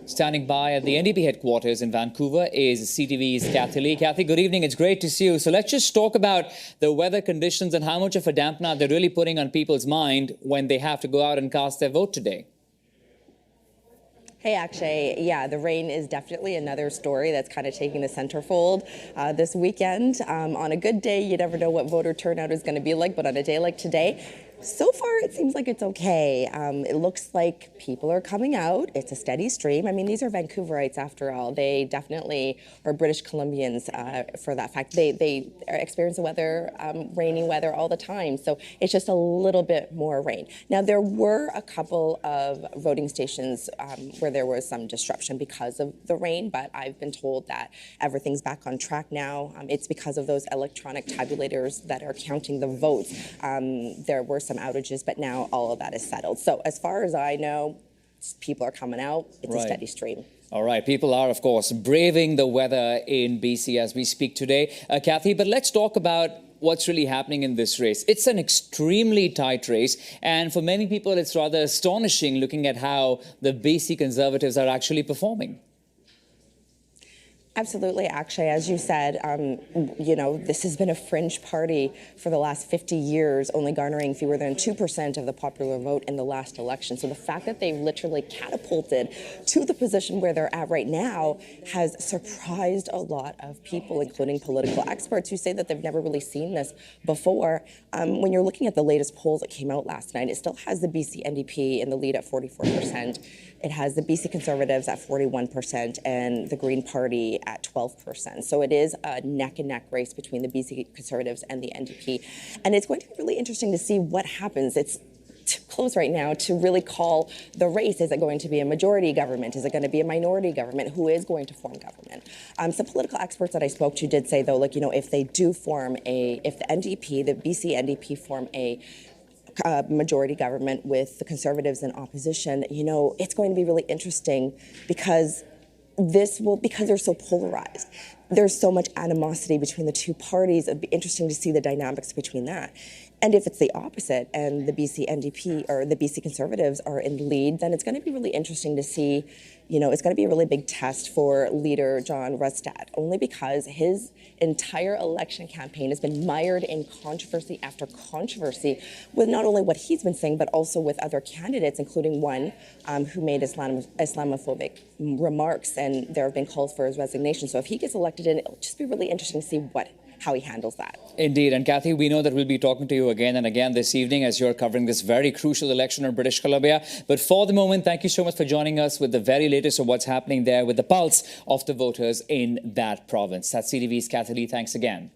Standing by at the NDP headquarters in Vancouver is CTV's Kathy. Kathy, good evening. It's great to see you. So let's just talk about the weather conditions and how much of a dampener they're really putting on people's mind when they have to go out and cast their vote today. Hey, Akshay, yeah, the rain is definitely another story that's kind of taking the centerfold this weekend. On a good day, you never know what voter turnout is going to be like, but on a day like today, so far it seems like it's okay. It looks like people are coming out. It's a steady stream. I mean, these are Vancouverites after all. They definitely are British Columbians for that fact. They experience the weather, rainy weather all the time. So it's just a little bit more rain. Now, there were a couple of voting stations where there was some disruption because of the rain, but I've been told that everything's back on track now. It's because of those electronic tabulators that are counting the votes. There were some outages, but now all of that is settled. So as far as I know, people are coming out. It's a steady stream. All right. People are, of course, braving the weather in BC as we speak today. Kathy, but let's talk about what's really happening in this race. It's an extremely tight race, and for many people, it's rather astonishing looking at how the BC Conservatives are actually performing. Absolutely, Akshay. As you said, this has been a fringe party for the last 50 years, only garnering fewer than 2% of the popular vote in the last election. So the fact that they've literally catapulted to the position where they're at right now has surprised a lot of people, including political experts, who say that they've never really seen this before. When you're looking at the latest polls that came out last night, it still has the BC NDP in the lead at 44%. It has the BC Conservatives at 41% and the Green Party at 12%. So it is a neck-and-neck race between the BC Conservatives and the NDP. And it's going to be really interesting to see what happens. It's too close right now to really call the race. Is it going to be a majority government? Is it going to be a minority government? Who is going to form government? Some political experts that I spoke to did say, though, if they do form if the NDP, the BC NDP form a majority government with the Conservatives in opposition, it's going to be really interesting because they're so polarized. There's so much animosity between the two parties. It'd be interesting to see the dynamics between that. And if it's the opposite and the BC NDP or the BC Conservatives are in the lead, then it's going to be really interesting to see, it's going to be a really big test for leader John Rustad, only because his entire election campaign has been mired in controversy after controversy with not only what he's been saying, but also with other candidates, including one who made Islamophobic remarks, and there have been calls for his resignation. So if he gets elected in, it'll just be really interesting to see how he handles that. Indeed. And Kathy, we know that we'll be talking to you again and again this evening as you're covering this very crucial election in British Columbia. But for the moment, thank you so much for joining us with the very latest of what's happening there with the pulse of the voters in that province. That's CTV's Kathy. Thanks again.